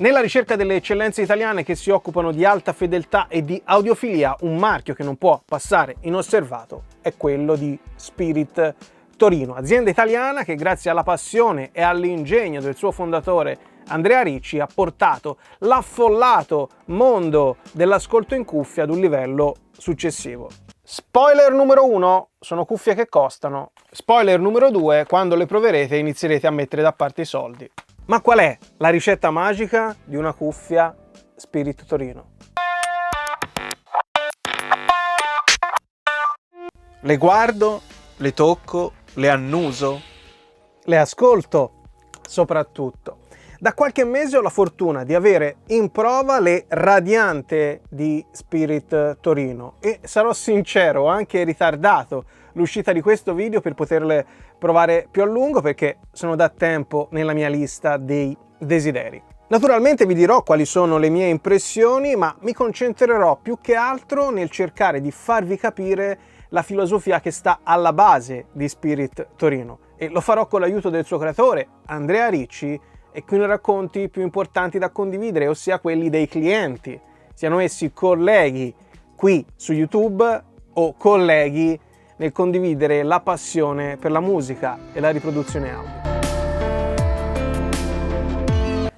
Nella ricerca delle eccellenze italiane che si occupano di alta fedeltà e di audiofilia, un marchio che non può passare inosservato è quello di Spirit Torino, azienda italiana che grazie alla passione e all'ingegno del suo fondatore Andrea Ricci ha portato l'affollato mondo dell'ascolto in cuffia ad un livello successivo. Spoiler numero 1, sono cuffie che costano. Spoiler numero 2, quando le proverete inizierete a mettere da parte i soldi. Ma qual è la ricetta magica di una cuffia Spirit Torino? Le guardo, le tocco, le annuso, le ascolto soprattutto. Da qualche mese ho la fortuna di avere in prova le Radiante di Spirit Torino e sarò sincero, ho anche ritardato l'uscita di questo video per poterle provare più a lungo perché sono da tempo nella mia lista dei desideri. Naturalmente vi dirò quali sono le mie impressioni, ma mi concentrerò più che altro nel cercare di farvi capire la filosofia che sta alla base di Spirit Torino e lo farò con l'aiuto del suo creatore, Andrea Ricci, e con i racconti più importanti da condividere, ossia quelli dei clienti, siano essi colleghi qui su YouTube o colleghi nel condividere la passione per la musica e la riproduzione audio.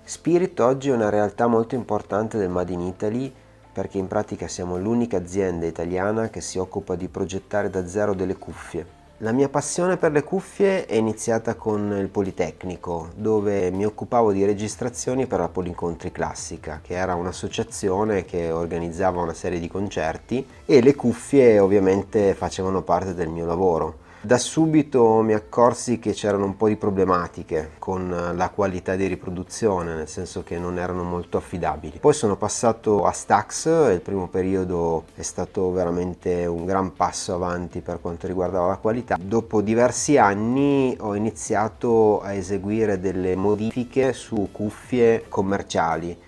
Spirit oggi è una realtà molto importante del Made in Italy perché in pratica siamo l'unica azienda italiana che si occupa di progettare da zero delle cuffie. La mia passione per le cuffie è iniziata con il Politecnico, dove mi occupavo di registrazioni per la Polincontri Classica, che era un'associazione che organizzava una serie di concerti e le cuffie ovviamente facevano parte del mio lavoro. Da subito mi accorsi che c'erano un po' di problematiche con la qualità di riproduzione, nel senso che non erano molto affidabili. Poi sono passato a Stax e il primo periodo è stato veramente un gran passo avanti per quanto riguardava la qualità. Dopo diversi anni ho iniziato a eseguire delle modifiche su cuffie commerciali.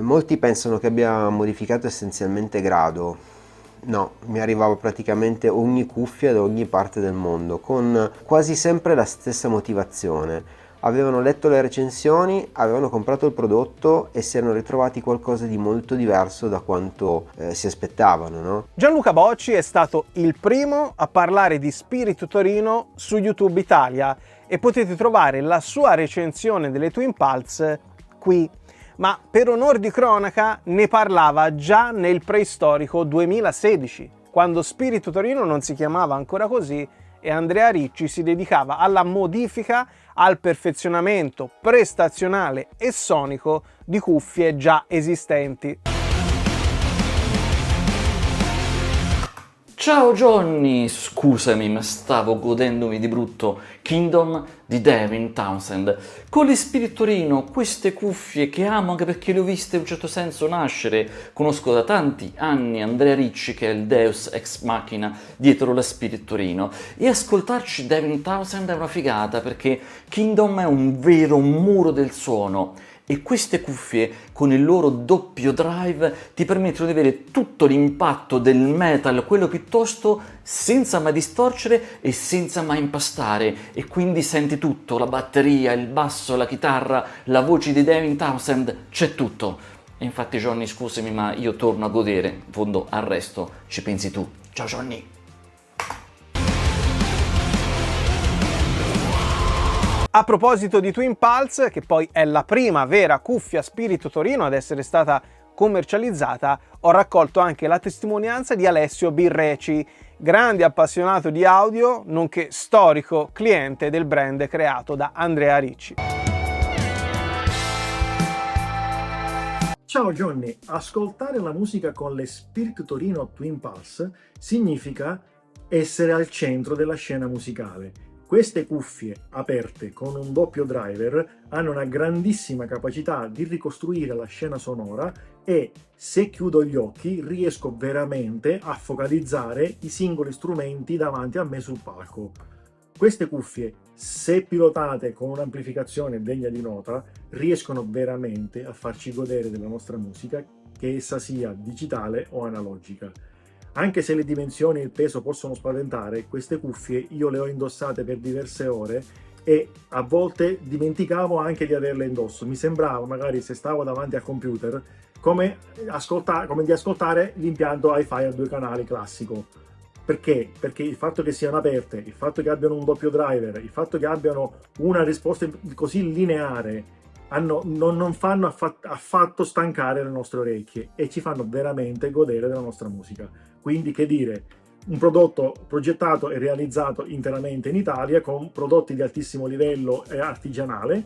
Molti pensano che abbia modificato essenzialmente grado. No, mi arrivava praticamente ogni cuffia da ogni parte del mondo, con quasi sempre la stessa motivazione. Avevano letto le recensioni, avevano comprato il prodotto e si erano ritrovati qualcosa di molto diverso da quanto si aspettavano, no? Gianluca Bocci è stato il primo a parlare di Spirit Torino su YouTube Italia e potete trovare la sua recensione delle Twin Pulse qui. Ma per onor di cronaca ne parlava già nel preistorico 2016, quando Spirit Torino non si chiamava ancora così e Andrea Ricci si dedicava alla modifica, al perfezionamento prestazionale e sonico di cuffie già esistenti. Ciao Johnny, scusami ma stavo godendomi di brutto Kingdom di Devin Townsend. Con le Spirit Torino, queste cuffie che amo anche perché le ho viste in un certo senso nascere, conosco da tanti anni Andrea Ricci che è il Deus Ex Machina dietro la Spirit Torino e ascoltarci Devin Townsend è una figata perché Kingdom è un vero muro del suono. E queste cuffie con il loro doppio drive ti permettono di avere tutto l'impatto del metal, quello piuttosto senza mai distorcere e senza mai impastare, e quindi senti tutto, la batteria, il basso, la chitarra, la voce di Devin Townsend, c'è tutto. E infatti Johnny, scusami ma io torno a godere, in fondo al resto ci pensi tu. Ciao Johnny! A proposito di Twin Pulse, che poi è la prima vera cuffia Spirit Torino ad essere stata commercializzata, ho raccolto anche la testimonianza di Alessio Birreci, grande appassionato di audio, nonché storico cliente del brand creato da Andrea Ricci. Ciao Johnny, ascoltare la musica con le Spirit Torino Twin Pulse significa essere al centro della scena musicale. Queste cuffie aperte con un doppio driver hanno una grandissima capacità di ricostruire la scena sonora e se chiudo gli occhi riesco veramente a focalizzare i singoli strumenti davanti a me sul palco. Queste cuffie, se pilotate con un'amplificazione degna di nota, riescono veramente a farci godere della nostra musica, che essa sia digitale o analogica. Anche se le dimensioni e il peso possono spaventare, queste cuffie io le ho indossate per diverse ore e a volte dimenticavo anche di averle indosso. Mi sembrava, magari se stavo davanti al computer, come di ascoltare l'impianto hi-fi a 2 canali classico. Perché? Perché il fatto che siano aperte, il fatto che abbiano un doppio driver, il fatto che abbiano una risposta così lineare, non fanno affatto stancare le nostre orecchie e ci fanno veramente godere della nostra musica. Quindi, che dire, un prodotto progettato e realizzato interamente in Italia con prodotti di altissimo livello e artigianale.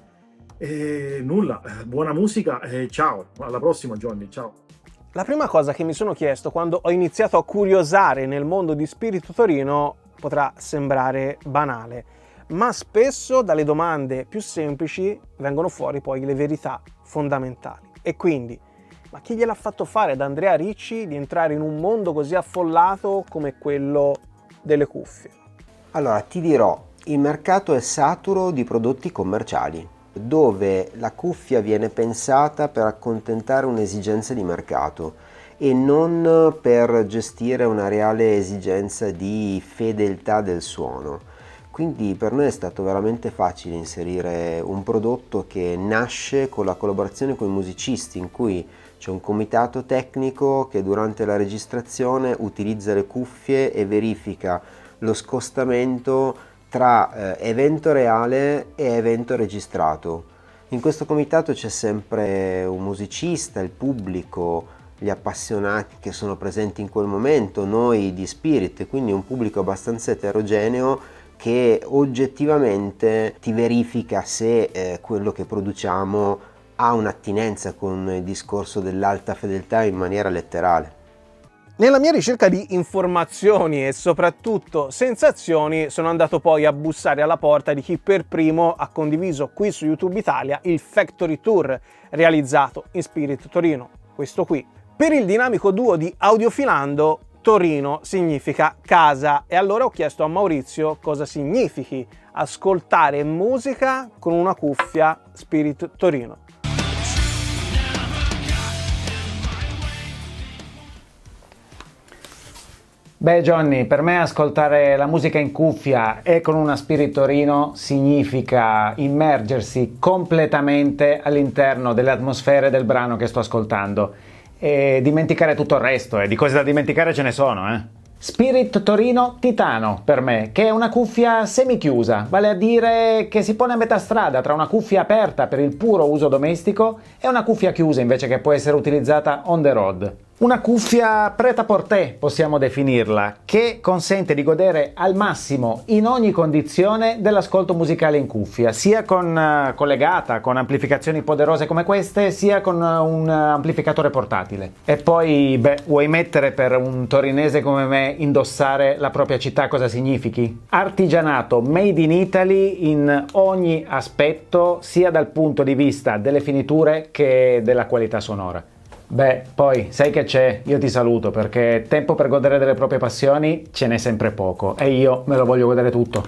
E nulla, buona musica e ciao, alla prossima Johnny, ciao. La prima cosa che mi sono chiesto quando ho iniziato a curiosare nel mondo di Spirito Torino potrà sembrare banale, ma spesso dalle domande più semplici vengono fuori poi le verità fondamentali. E quindi, ma chi gliel'ha fatto fare ad Andrea Ricci di entrare in un mondo così affollato come quello delle cuffie? Allora, ti dirò, il mercato è saturo di prodotti commerciali, dove la cuffia viene pensata per accontentare un'esigenza di mercato e non per gestire una reale esigenza di fedeltà del suono. Quindi per noi è stato veramente facile inserire un prodotto che nasce con la collaborazione con i musicisti, in cui c'è un comitato tecnico che durante la registrazione utilizza le cuffie e verifica lo scostamento tra evento reale e evento registrato. In questo comitato c'è sempre un musicista, il pubblico, gli appassionati che sono presenti in quel momento, noi di Spirit, quindi un pubblico abbastanza eterogeneo che oggettivamente ti verifica se quello che produciamo ha un'attinenza con il discorso dell'alta fedeltà in maniera letterale. Nella mia ricerca di informazioni e soprattutto sensazioni sono andato poi a bussare alla porta di chi per primo ha condiviso qui su YouTube Italia il Factory Tour realizzato in Spirit Torino, questo qui. Per il dinamico duo di Audiofilando, Torino significa casa e allora ho chiesto a Maurizio cosa significhi ascoltare musica con una cuffia Spirit Torino. Beh Johnny, per me ascoltare la musica in cuffia e con una Spirit Torino significa immergersi completamente all'interno delle atmosfere del brano che sto ascoltando e dimenticare tutto il resto, e di cose da dimenticare ce ne sono, Spirit Torino Titano per me, che è una cuffia semichiusa, vale a dire che si pone a metà strada tra una cuffia aperta per il puro uso domestico e una cuffia chiusa invece che può essere utilizzata on the road. Una cuffia prêt-à-porter, possiamo definirla, che consente di godere al massimo, in ogni condizione, dell'ascolto musicale in cuffia, sia collegata con amplificazioni poderose come queste, sia con un amplificatore portatile. E poi, vuoi mettere per un torinese come me indossare la propria città cosa significhi? Artigianato made in Italy in ogni aspetto, sia dal punto di vista delle finiture che della qualità sonora. Poi, sai che c'è? Io ti saluto perché tempo per godere delle proprie passioni ce n'è sempre poco e io me lo voglio godere tutto.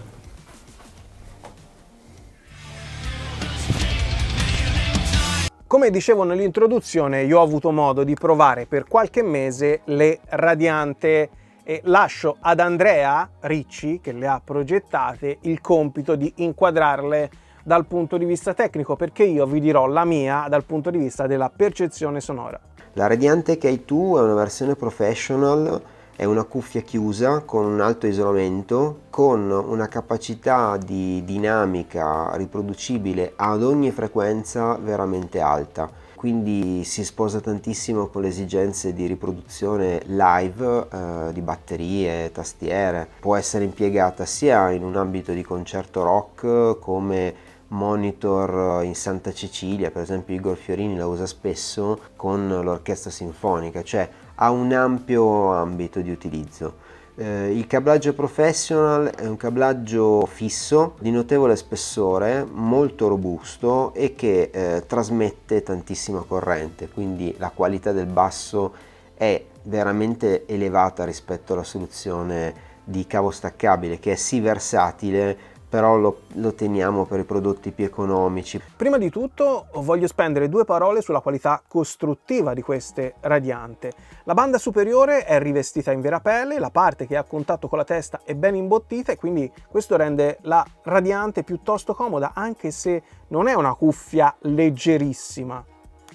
Come dicevo nell'introduzione, io ho avuto modo di provare per qualche mese le Radiante e lascio ad Andrea Ricci, che le ha progettate, il compito di inquadrarle dal punto di vista tecnico, perché io vi dirò la mia dal punto di vista della percezione sonora. La Radiante K2 è una versione professional, è una cuffia chiusa con un alto isolamento, con una capacità di dinamica riproducibile ad ogni frequenza veramente alta, quindi si sposa tantissimo con le esigenze di riproduzione live di batterie, tastiere. Può essere impiegata sia in un ambito di concerto rock come monitor in Santa Cecilia, per esempio Igor Fiorini la usa spesso con l'orchestra sinfonica, cioè ha un ampio ambito di utilizzo. Il cablaggio professional è un cablaggio fisso di notevole spessore, molto robusto e che trasmette tantissima corrente, quindi la qualità del basso è veramente elevata rispetto alla soluzione di cavo staccabile, che è sì versatile però lo teniamo per i prodotti più economici. Prima di tutto voglio spendere 2 parole sulla qualità costruttiva di queste radiante. La banda superiore è rivestita in vera pelle, la parte che è a contatto con la testa è ben imbottita e quindi questo rende la radiante piuttosto comoda, anche se non è una cuffia leggerissima.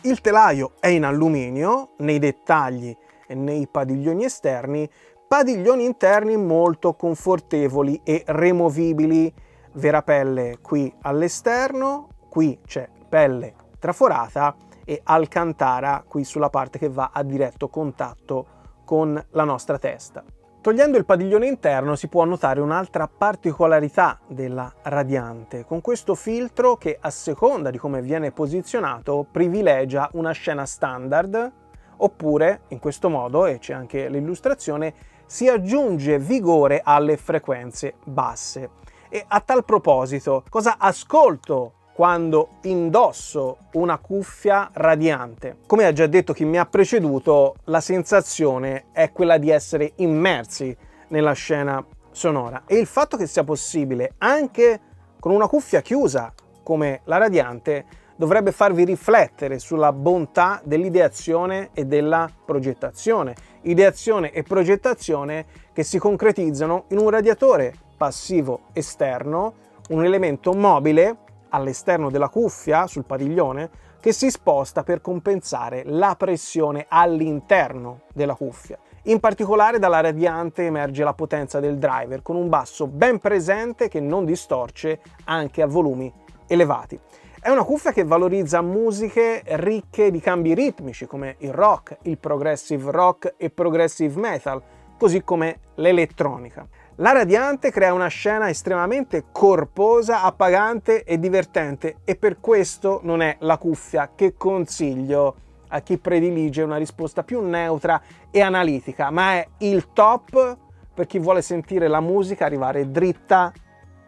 Il telaio è in alluminio nei dettagli e nei padiglioni esterni, padiglioni interni molto confortevoli e removibili. Vera pelle qui all'esterno, qui c'è pelle traforata e alcantara qui sulla parte che va a diretto contatto con la nostra testa. Togliendo il padiglione interno si può notare un'altra particolarità della radiante, con questo filtro che a seconda di come viene posizionato privilegia una scena standard, oppure in questo modo, e c'è anche l'illustrazione, si aggiunge vigore alle frequenze basse. E a tal proposito, cosa ascolto quando indosso una cuffia radiante? Come ha già detto chi mi ha preceduto, la sensazione è quella di essere immersi nella scena sonora, e il fatto che sia possibile anche con una cuffia chiusa come la radiante dovrebbe farvi riflettere sulla bontà dell'ideazione e della progettazione. Ideazione e progettazione che si concretizzano in un radiatore passivo esterno, un elemento mobile all'esterno della cuffia, sul padiglione, che si sposta per compensare la pressione all'interno della cuffia. In particolare dalla radiante emerge la potenza del driver, con un basso ben presente che non distorce anche a volumi elevati. È una cuffia che valorizza musiche ricche di cambi ritmici come il rock, il progressive rock e progressive metal, così come l'elettronica. La radiante crea una scena estremamente corposa, appagante e divertente, e per questo non è la cuffia che consiglio a chi predilige una risposta più neutra e analitica, ma è il top per chi vuole sentire la musica arrivare dritta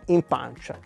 in pancia.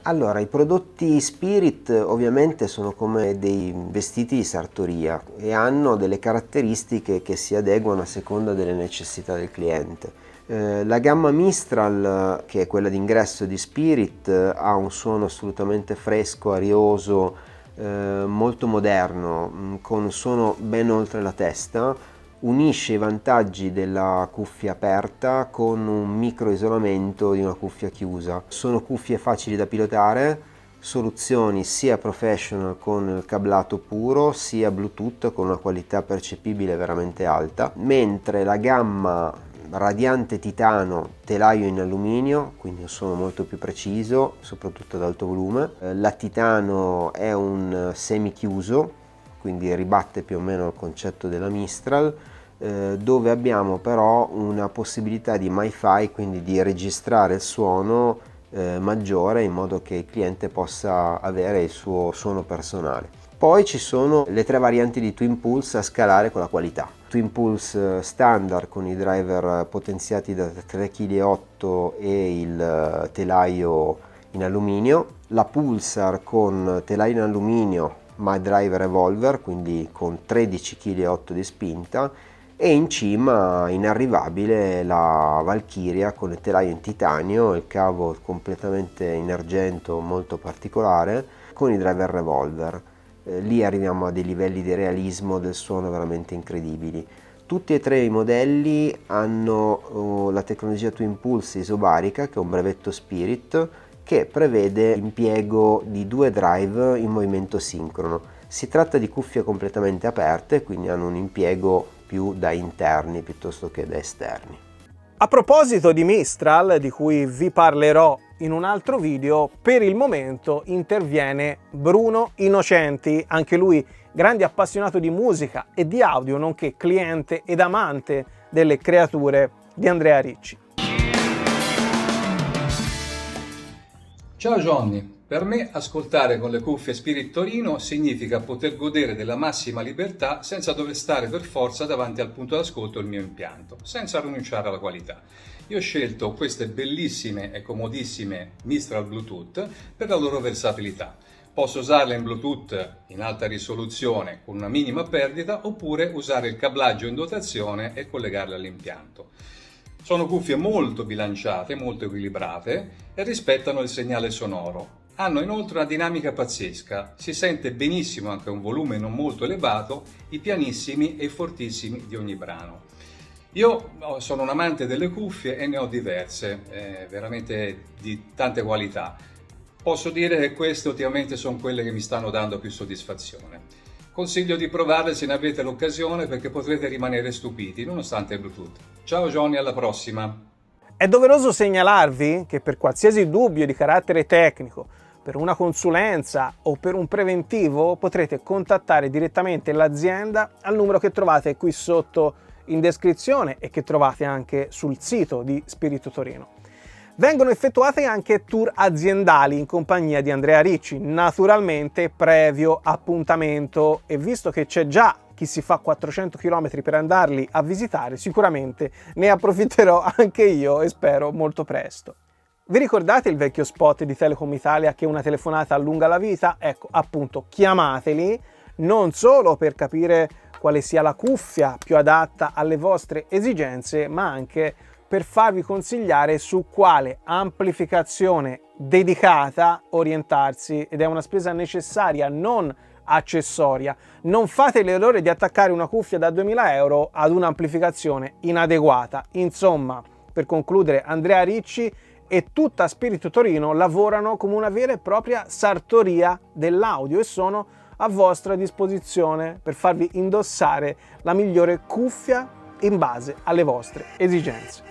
Allora, i prodotti Spirit ovviamente sono come dei vestiti di sartoria e hanno delle caratteristiche che si adeguano a seconda delle necessità del cliente. La gamma Mistral, che è quella d'ingresso di Spirit, ha un suono assolutamente fresco, arioso, molto moderno, con un suono ben oltre la testa. Unisce i vantaggi della cuffia aperta con un micro isolamento di una cuffia chiusa. Sono cuffie facili da pilotare, soluzioni sia professional con il cablato puro sia Bluetooth con una qualità percepibile veramente alta, mentre la gamma Radiante Titano, telaio in alluminio, quindi un suono molto più preciso, soprattutto ad alto volume. La Titano è un semi chiuso, quindi ribatte più o meno il concetto della Mistral, dove abbiamo però una possibilità di MiFi, quindi di registrare il suono maggiore in modo che il cliente possa avere il suo suono personale. Poi ci sono le 3 varianti di Twin Pulse a scalare con la qualità. Twin Pulse standard con i driver potenziati da 3,8 kg e il telaio in alluminio, la Pulsar con telaio in alluminio ma driver revolver, quindi con 13,8 kg di spinta, e in cima inarrivabile la Valkyria con il telaio in titanio, il cavo completamente in argento molto particolare con i driver revolver. Lì arriviamo a dei livelli di realismo del suono veramente incredibili. Tutti e 3 i modelli hanno la tecnologia Twin Pulse isobarica, che è un brevetto Spirit che prevede l'impiego di 2 drive in movimento sincrono. Si tratta di cuffie completamente aperte, quindi hanno un impiego più da interni piuttosto che da esterni. A proposito di Mistral, di cui vi parlerò in un altro video, per il momento interviene Bruno Innocenti, anche lui grande appassionato di musica e di audio, nonché cliente ed amante delle creature di Andrea Ricci. Ciao Johnny, per me ascoltare con le cuffie Spirit Torino significa poter godere della massima libertà senza dover stare per forza davanti al punto d'ascolto del mio impianto, senza rinunciare alla qualità. Io ho scelto queste bellissime e comodissime Mistral Bluetooth per la loro versatilità. Posso usarle in Bluetooth in alta risoluzione con una minima perdita, oppure usare il cablaggio in dotazione e collegarle all'impianto. Sono cuffie molto bilanciate, molto equilibrate e rispettano il segnale sonoro. Hanno inoltre una dinamica pazzesca, si sente benissimo anche a un volume non molto elevato i pianissimi e i fortissimi di ogni brano. Io sono un amante delle cuffie e ne ho diverse, veramente di tante qualità. Posso dire che queste ultimamente sono quelle che mi stanno dando più soddisfazione. Consiglio di provarle se ne avete l'occasione perché potrete rimanere stupiti nonostante il Bluetooth. Ciao Johnny, alla prossima! È doveroso segnalarvi che per qualsiasi dubbio di carattere tecnico, per una consulenza o per un preventivo potrete contattare direttamente l'azienda al numero che trovate qui sotto in descrizione e che trovate anche sul sito di Spirito Torino. Vengono effettuate anche tour aziendali in compagnia di Andrea Ricci, naturalmente previo appuntamento, e visto che c'è già chi si fa 400 km per andarli a visitare, sicuramente ne approfitterò anche io e spero molto presto. Vi ricordate il vecchio spot di Telecom Italia che una telefonata allunga la vita? Ecco, appunto, chiamateli non solo per capire quale sia la cuffia più adatta alle vostre esigenze, ma anche per farvi consigliare su quale amplificazione dedicata orientarsi, ed è una spesa necessaria, non accessoria. Non fate l'errore di attaccare una cuffia da 2000 euro ad un'amplificazione inadeguata. Insomma, per concludere, Andrea Ricci e tutta Spirito Torino lavorano come una vera e propria sartoria dell'audio e sono a vostra disposizione per farvi indossare la migliore cuffia in base alle vostre esigenze.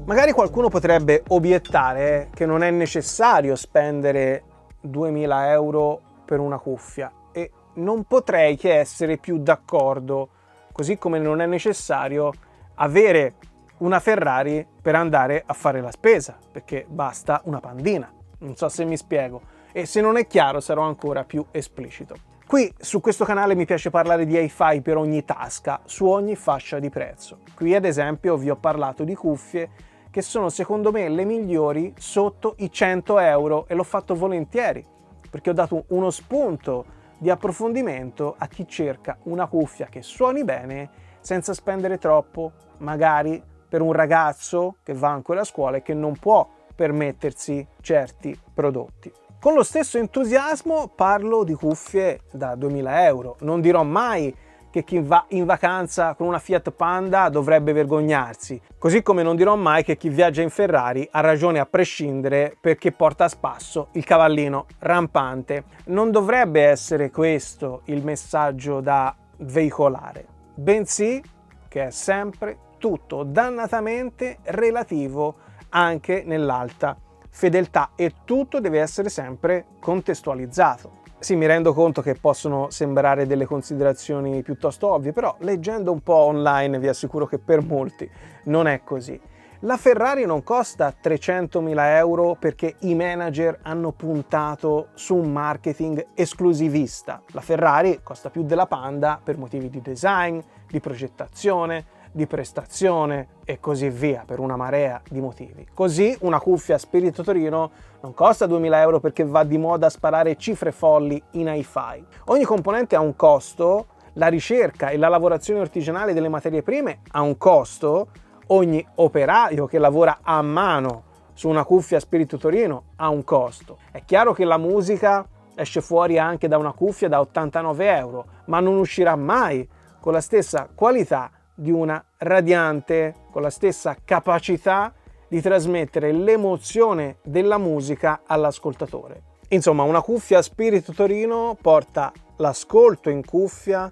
Magari qualcuno potrebbe obiettare che non è necessario spendere 2000 euro per una cuffia, e non potrei che essere più d'accordo, così come non è necessario avere una Ferrari per andare a fare la spesa, perché basta una pandina. Non so se mi spiego, e se non è chiaro sarò ancora più esplicito. Qui su questo canale mi piace parlare di hi-fi per ogni tasca, su ogni fascia di prezzo. Qui ad esempio vi ho parlato di cuffie che sono secondo me le migliori sotto i 100 euro, e l'ho fatto volentieri perché ho dato uno spunto di approfondimento a chi cerca una cuffia che suoni bene senza spendere troppo, magari per un ragazzo che va ancora a scuola e che non può permettersi certi prodotti. Con lo stesso entusiasmo parlo di cuffie da 2000 euro. Non dirò mai che chi va in vacanza con una Fiat Panda dovrebbe vergognarsi, così come non dirò mai che chi viaggia in Ferrari ha ragione a prescindere perché porta a spasso il cavallino rampante. Non dovrebbe essere questo il messaggio da veicolare, bensì che è sempre tutto dannatamente relativo anche nell'alta fedeltà e tutto deve essere sempre contestualizzato. Sì, mi rendo conto che possono sembrare delle considerazioni piuttosto ovvie, però leggendo un po' online vi assicuro che per molti non è così. La Ferrari non costa 300.000 euro perché i manager hanno puntato su un marketing esclusivista. La Ferrari costa più della Panda per motivi di design, di progettazione, di prestazione e così via, per una marea di motivi. Così una cuffia Spirito Torino non costa 2000 euro perché va di moda a sparare cifre folli in hi-fi. Ogni componente ha un costo, la ricerca e la lavorazione artigianale delle materie prime ha un costo, ogni operaio che lavora a mano su una cuffia Spirito Torino ha un costo. È chiaro che la musica esce fuori anche da una cuffia da 89 euro, ma non uscirà mai con la stessa qualità di una Radiante, con la stessa capacità di trasmettere l'emozione della musica all'ascoltatore. Insomma, una cuffia Spirito Torino porta l'ascolto in cuffia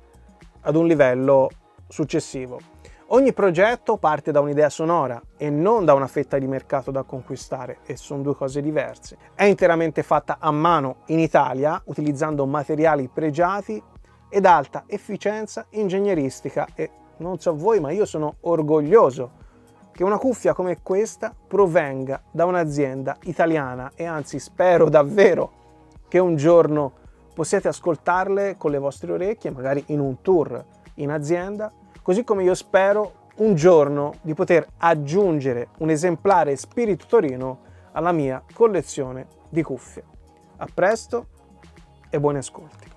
ad un livello successivo. Ogni progetto parte da un'idea sonora e non da una fetta di mercato da conquistare, e sono due cose diverse. È interamente fatta a mano in Italia, utilizzando materiali pregiati ed alta efficienza ingegneristica, e non so voi, ma io sono orgoglioso che una cuffia come questa provenga da un'azienda italiana, e anzi spero davvero che un giorno possiate ascoltarle con le vostre orecchie, magari in un tour in azienda, così come io spero un giorno di poter aggiungere un esemplare Spirito Torino alla mia collezione di cuffie. A presto e buoni ascolti.